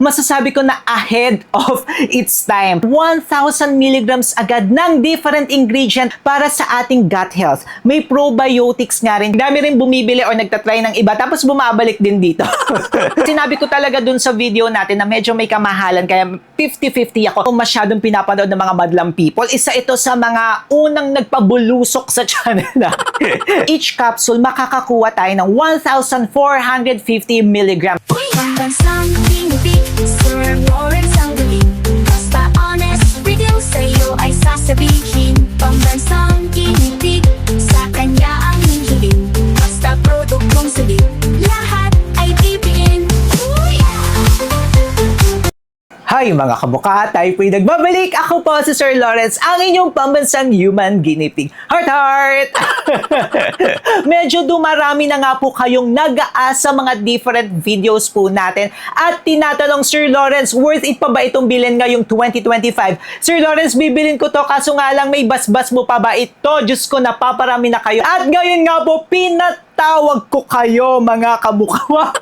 masasabi ko na ahead of its time. 1,000 milligrams agad ng different ingredient para sa ating gut health. May probiotics nga rin. Dami rin bumibili or nagtatry ng iba tapos bumabalik din dito. Sinabi ko talaga dun sa video natin na medyo may kamahalan kaya 50-50 ako. Kung masyadong pinapanood ng mga madlang people, isa ito sa mga unang nagpabulusok sa channel na. Each capsule makakakuha tayo ng 1,450 milligrams. Pambansang Ginipig, Sir Lawrence ang galing. Basta honest, review sa'yo ay sasabihin. Pambansang Ginipig, sa kanya ang hihiling. Basta produktong sabi, lahat ay bibiin. Hi mga kabuka, tayo po'y nagbabalik. Ako po si Sir Lawrence, ang inyong pambansang human guinea pig. Heart, heart! Medyo dumarami na nga po kayong nag-aasa mga different videos po natin at tinatanong, Sir Lawrence, worth it pa ba itong bilhin ngayong 2025? Sir Lawrence, bibilin ko to kaso nga lang may basbas mo pa ba ito? Diyos ko, napaparami na kayo. At ngayon nga po, pinatawag ko kayo mga kabuka.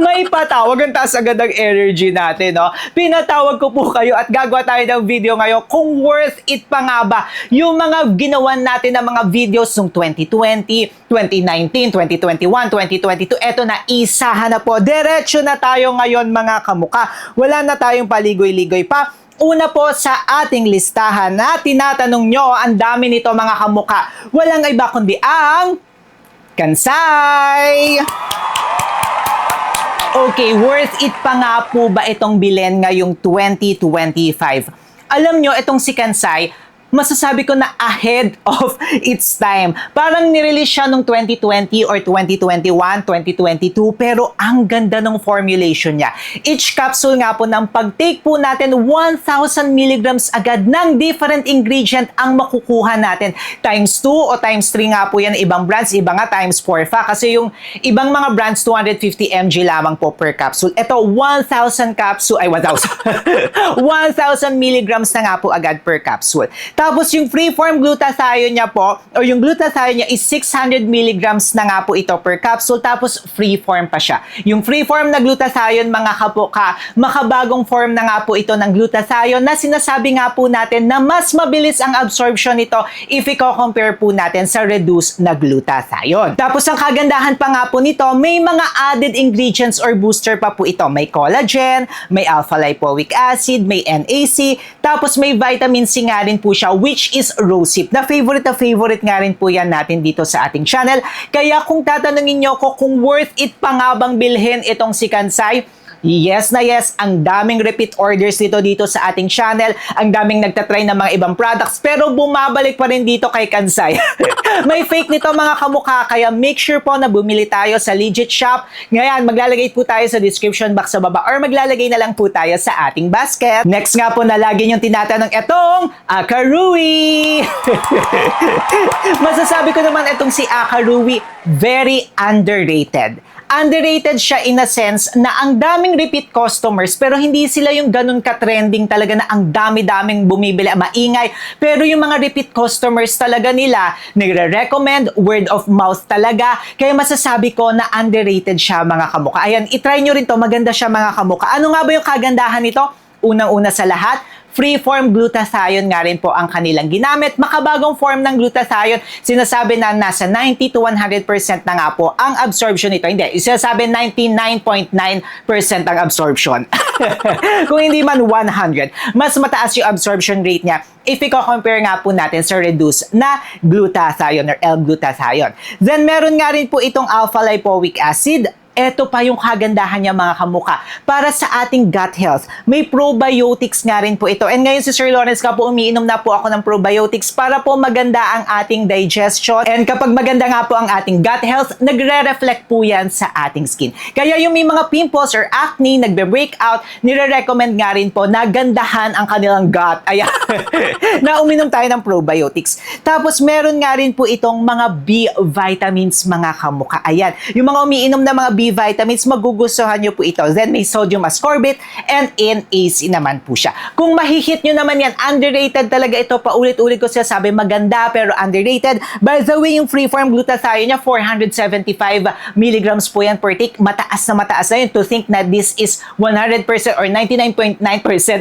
May patawag, ang taas agad ang energy natin, no? Pinatawag ko po kayo at gagawa tayo ng video ngayon kung worth it pa nga ba yung mga ginawan natin ng mga videos noong 2020, 2019, 2021, 2022. Eto na, isahan na po. Diretso na tayo ngayon mga kamuka. Wala na tayong paligoy-ligoy pa. Una po sa ating listahan na tinatanong nyo, ang dami nito mga kamuka. Walang iba kundi ang Kansay! Okay, worth it pa nga po ba itong bilhin ngayong 2025? Alam nyo, itong si Kansay, masasabi ko na ahead of its time. Parang nirelease siya noong 2020 or 2021, 2022, pero ang ganda ng formulation niya. Each capsule nga po ng pag-take po natin, 1,000 milligrams agad ng different ingredient ang makukuha natin. Times 2 o times 3 nga po yan ibang brands, iba nga times 4 pa. Kasi yung ibang mga brands, 250 mg lamang po per capsule. Ito, 1,000 capsule, ay 1,000. 1,000 milligrams na nga po agad per capsule. Tapos yung free-form glutathione niya po, o yung glutathione niya is 600 milligrams na nga po ito per capsule, tapos free-form pa siya. Yung free-form na glutathione, mga kapuka, makabagong form na nga po ito ng glutathione na sinasabi nga po natin na mas mabilis ang absorption nito if i-compare po natin sa reduced na glutathione. Tapos ang kagandahan pa nga po nito, may mga added ingredients or booster pa po ito. May collagen, may alpha-lipoic acid, may NAC, tapos may vitamin C nga rin po siya, which is rosehip. Na favorite nga rin po yan natin dito sa ating channel. Kaya kung tatanungin nyo ko kung worth it pa nga bang bilhin itong si Kansay, yes na yes, ang daming repeat orders dito sa ating channel, ang daming nagtatry ng mga ibang products, pero bumabalik pa rin dito kay Kansay. May fake nito mga kamukha, kaya make sure po na bumili tayo sa legit shop. Ngayon, maglalagay po tayo sa description box sa baba or maglalagay na lang po tayo sa ating basket. Next nga po na lagi niyong tinatanong, etong Akarui! Masasabi ko naman itong si Akarui, very underrated. Underrated siya in a sense na ang daming repeat customers pero hindi sila yung ganun ka-trending talaga na ang dami-daming bumibili, maingay. Pero yung mga repeat customers talaga nila, nagre-recommend, word of mouth talaga. Kaya masasabi ko na underrated siya mga kamuka. Ayan, itry nyo rin to, maganda siya mga kamuka. Ano nga ba yung kagandahan nito? Unang-una sa lahat, free-form glutathione nga rin po ang kanilang ginamit. Makabagong form ng glutathione, sinasabi na nasa 90 to 100% na nga po ang absorption nito. Hindi, sinasabi 99.9% ang absorption. Kung hindi man 100. Mas mataas yung absorption rate niya if i-compare nga po natin sa reduced na glutathione or L-glutathione. Then meron nga rin po itong alpha-lipoic acid. Ito pa yung kagandahan niya mga kamuka. Para sa ating gut health, may probiotics nga rin po ito. And ngayon si Sir Lawrence ka po, umiinom na po ako ng probiotics para po maganda ang ating digestion. And kapag maganda nga po ang ating gut health, nagre-reflect po yan sa ating skin. Kaya yung may mga pimples or acne, nagbe-breakout, nire-recommend nga rin po na gandahan ang kanilang gut. Ayan, na uminom tayo ng probiotics. Tapos meron nga rin po itong mga B vitamins mga kamuka. Ayan, yung mga umiinom na mga B B vitamins, magugustuhan nyo po ito. Then may sodium ascorbate and NAC naman po siya. Kung mahihit nyo naman yan, underrated talaga ito. Paulit-ulit ko siya sabi, maganda pero underrated. By the way, yung freeform glutathione niya, 475 milligrams po yan per take. Mataas na yun to think na this is 100% or 99.9%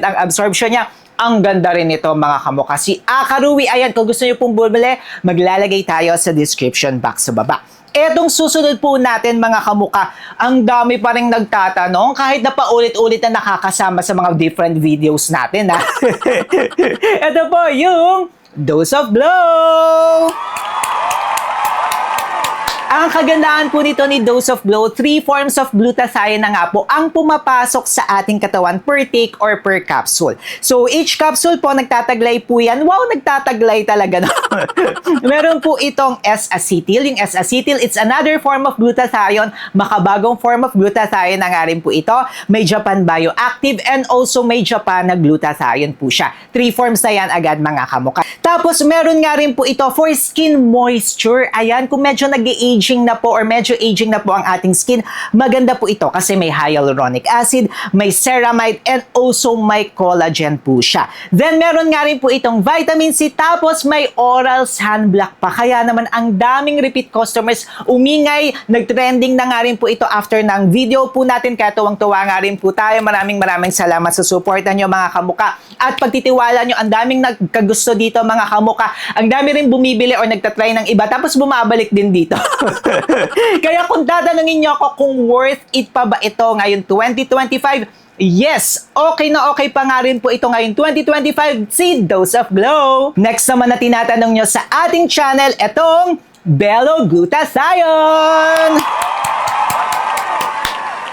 ang absorption niya. Ang ganda rin ito mga kamukha. Si Akarui, ayan, kung gusto nyo pong bumili, maglalagay tayo sa description box sa baba. Etong susunod po natin mga kamukha, ang dami pa rin nagtatanong kahit na paulit-ulit na nakakasama sa mga different videos natin. Ha? Ito po yung Dose of Glow! Ang kagandahan po nito ni Dose of Glow, 3 forms of glutathione na nga po ang pumapasok sa ating katawan per take or per capsule. So, each capsule po, nagtataglay po yan. Wow, nagtataglay talaga. No? Meron po itong S-acetyl. Yung S-acetyl, it's another form of glutathione. Makabagong form of glutathione na nga rin po ito. May Japan Bioactive and also may Japan na glutathione po siya. 3 forms na yan agad mga kamukha. Tapos, meron nga rin po ito for skin moisture. Ayan, kung medyo nag-age na po or medyo aging na po ang ating skin, maganda po ito kasi may hyaluronic acid, may ceramide, and also may collagen po siya. Then meron nga rin po itong vitamin C, tapos may oral sunblock pa. Kaya naman ang daming repeat customers umingay, nagtrending na nga rin po ito after ng video po natin. Kaya tuwang-tuwa nga rin po tayo. Maraming salamat sa suporta nyo mga kamuka. At pagtitiwala nyo, ang daming nagkagusto dito mga kamuka. Ang dami rin bumibili or nagtatry ng iba tapos bumabalik din dito. Kaya kung tatanungin niyo ako kung worth it pa ba ito ngayon 2025, yes, okay na okay pa nga rin po ito ngayon 2025, si Dose of Glow. Next naman na tinatanong nyo sa ating channel, itong Bello Glutathione.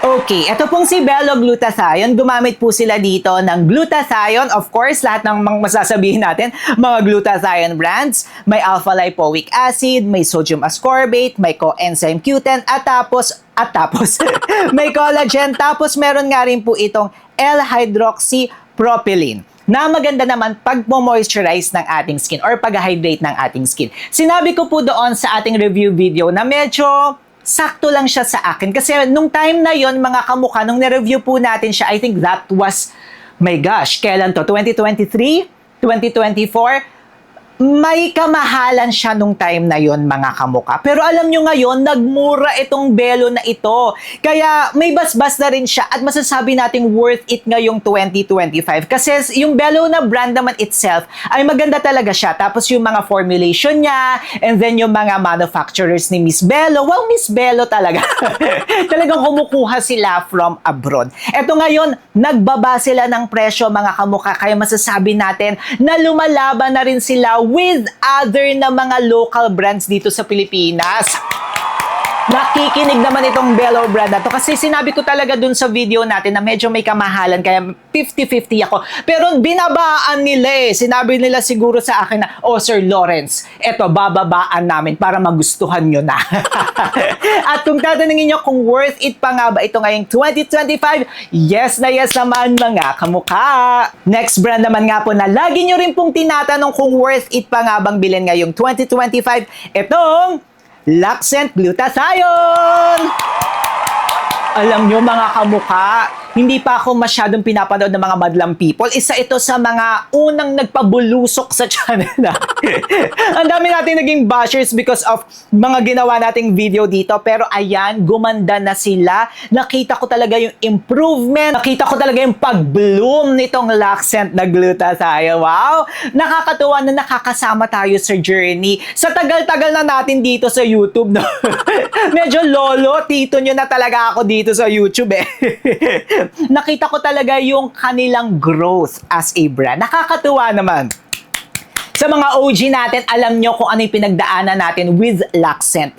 Okay, ito pong si Bello Glutathione. Gumamit po sila dito ng glutathione. Of course, lahat ng masasabihin natin, mga glutathione brands. May alpha-lipoic acid, may sodium ascorbate, may coenzyme Q10, at tapos may collagen. Tapos meron nga rin po itong L-hydroxypropylene na maganda naman pag moisturize ng ating skin or pag-hydrate ng ating skin. Sinabi ko po doon sa ating review video na medyo sakto lang siya sa akin. Kasi nung time na yon mga kamukha, nung nireview po natin siya, I think that was, my gosh, kailan to? 2023? 2024? May kamahalan siya nung time na yon mga kamuka. Pero alam nyo ngayon, nagmura itong Bello na ito. Kaya may basbas na rin siya at masasabi nating worth it ngayong 2025. Kasi yung Bello na brand naman itself ay maganda talaga siya. Tapos yung mga formulation niya and then yung mga manufacturers ni Miss Bello. Wow, Miss Bello talaga. Talagang kumukuha sila from abroad. Eto ngayon, nagbaba sila ng presyo mga kamuka. Kaya masasabi natin na lumalaban na rin sila with other na mga local brands dito sa Pilipinas. Nakikinig naman itong Bello brand na to kasi sinabi ko talaga dun sa video natin na medyo may kamahalan kaya 50-50 ako. Pero binabaan nila eh. Sinabi nila siguro sa akin na, oh Sir Lawrence, eto bababaan namin para magustuhan nyo na. At kung tatanungin nyo kung worth it pa nga ba ito ngayong 2025, yes na yes naman mga kamukha. Next brand naman nga po na lagi nyo rin pong tinatanong kung worth it pa nga bang bilhin ngayong 2025, itong Laxcent Glutathione! Alam nyo mga kamukha, hindi pa ako masyadong pinapanood ng mga madlang people. Isa ito sa mga unang nagpabulusok sa channel na. Ang dami natin naging bashers because of mga ginawa nating video dito. Pero ayan, gumanda na sila. Nakita ko talaga yung improvement. Nakita ko talaga yung pag-bloom nitong Laxcent na Glutathione. Wow! Nakakatuwa na nakakasama tayo sa journey. Sa tagal-tagal na natin dito sa YouTube. No? Medyo lolo, tito nyo na talaga ako dito sa YouTube eh. Nakita ko talaga yung kanilang growth as a brand. Nakakatuwa naman. Sa mga OG natin, alam nyo kung ano yung pinagdaanan natin with Laxcent.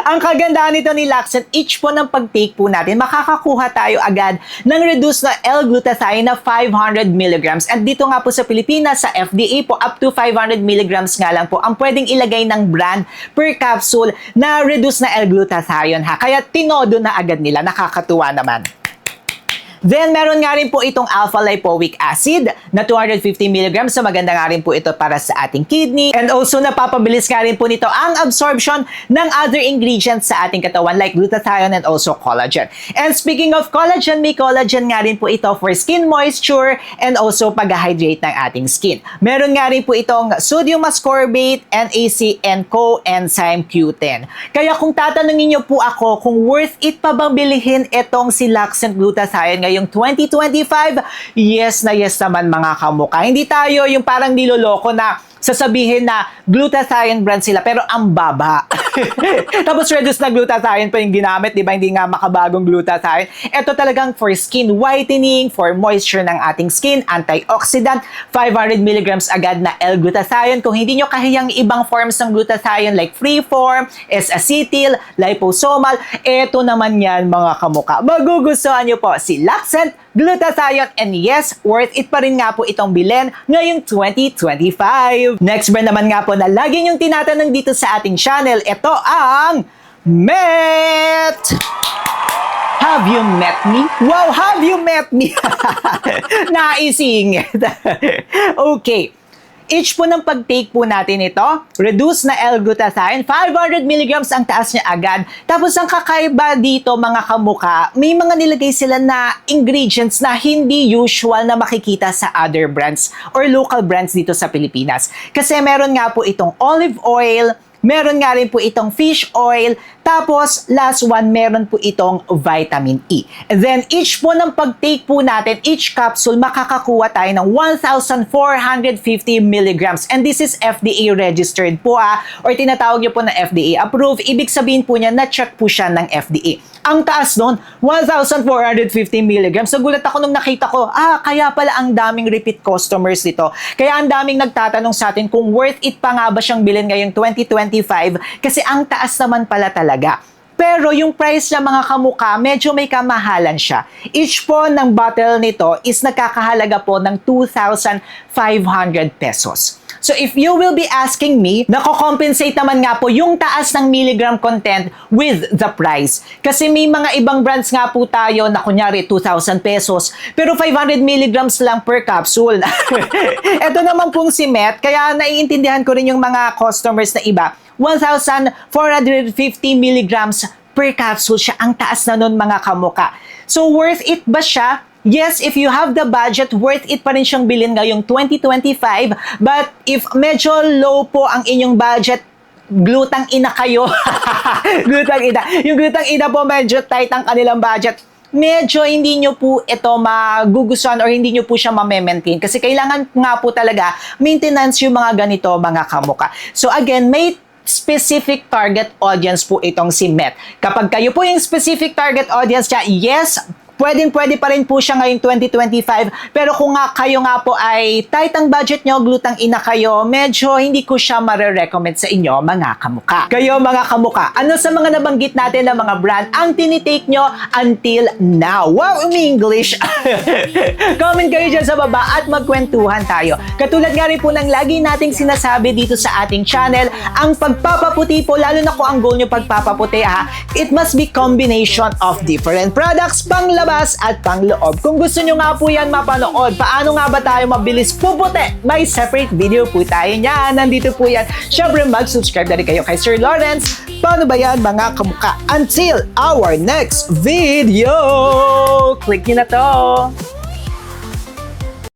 Ang kagandahan nito ni Laxcent, each po ng pag-take po natin, makakakuha tayo agad ng reduced na L-glutathione na 500 mg. At dito nga po sa Pilipinas, sa FDA po, up to 500 mg nga lang po ang pwedeng ilagay ng brand per capsule na reduced na L-glutathione ha. Kaya tinodo na agad nila, nakakatuwa naman. Then, meron nga rin po itong alpha-lipoic acid na 250 mg. So, maganda nga rin po ito para sa ating kidney. And also, napapabilis nga rin po nito ang absorption ng other ingredients sa ating katawan like glutathione and also collagen. And speaking of collagen, may collagen nga rin po ito for skin moisture and also pag-hydrate ng ating skin. Meron nga rin po itong sodium ascorbate, NAC, and coenzyme Q10. Kaya kung tatanungin niyo po ako kung worth it pa bang bilihin itong si Laxent Glutathione ngayong 2025, yes na yes naman mga kamukha. Hindi tayo yung parang niloloko na sasabihin na glutathione brand sila pero ang baba. Tapos reduced na glutathione pa yung ginamit, di ba? Hindi nga makabagong glutathione. Ito talagang for skin whitening, for moisture ng ating skin, antioxidant, 500 mg agad na L-glutathione. Kung hindi nyo kahiyang ibang forms ng glutathione like free-form, S-acetyl, liposomal, eto naman yan mga kamukha. Magugustuhan nyo po si Laxent Glutathione, and yes, worth it pa rin nga po itong bilhin ngayong 2025. Next brand naman nga po na lagi niyong tinatanong dito sa ating channel, ito ang Met! Have you met me? Wow, have you met me? Naisingit. Okay. Each po ng pag-take po natin ito, reduced na L-glutathione, 500 mg ang taas niya agad. Tapos ang kakaiba dito mga kamukha, may mga nilagay sila na ingredients na hindi usual na makikita sa other brands or local brands dito sa Pilipinas. Kasi meron nga po itong olive oil, meron nga rin po itong fish oil, tapos last one, meron po itong vitamin E. And then each po ng pag-take po natin, each capsule, makakakuha tayo ng 1,450 mg. And this is FDA registered po or tinatawag niyo po na FDA approved. Ibig sabihin po niya, na-check po siya ng FDA. Ang taas nun, 1,450 mg. So gulat ako nung nakita ko, kaya pala ang daming repeat customers dito. Kaya ang daming nagtatanong sa atin kung worth it pa nga ba siyang bilhin ngayong 2025 kasi ang taas naman pala talaga. Pero yung price niya mga kamukha, medyo may kamahalan siya. Each po ng bottle nito is nagkakahalaga po ng 2,500 pesos. So if you will be asking me, nako-compensate naman nga po yung taas ng milligram content with the price. Kasi may mga ibang brands nga po tayo na kunyari 2,000 pesos, pero 500 milligrams lang per capsule. Ito naman pong si Met, kaya naiintindihan ko rin yung mga customers na iba. 1,450 milligrams per capsule siya. Ang taas na nun mga kamuka. So worth it ba siya? Yes, if you have the budget, worth it pa rin siyang bilhin ngayong 2025. But if medyo low po ang inyong budget, glutang ina kayo. Glutang ina. Yung glutang ina po medyo tight ang kanilang budget. Medyo hindi nyo po ito magugustuhan or hindi nyo po siya ma-maintain. Kasi kailangan nga po talaga maintenance yung mga ganito mga kamuka. So again, may specific target audience po itong si Met. Kapag kayo po yung specific target audience niya, yes, pwede pa rin po siya ngayong 2025. Pero kung nga kayo nga po ay tight ang budget nyo, glutang ina kayo, medyo hindi ko siya marirecommend sa inyo, mga kamuka. Kayo, mga kamuka, ano sa mga nabanggit natin na mga brand ang tinitake nyo until now? Wow, English! Comment kayo dyan sa baba at magkwentuhan tayo. Katulad nga rin po ng lagi nating sinasabi dito sa ating channel, ang pagpapaputi po, lalo na kung ang goal nyo pagpapaputi, it must be combination of different products, panglabas at pangloob. Kung gusto nyo nga po yan mapanood, paano nga ba tayo mabilis puputi? May separate video po tayo niyan. Nandito po yan. Syempre, mag-subscribe na rin kayo kay Sir Lawrence. Paano ba yan mga kamuka? Until our next video! Click nyo na to!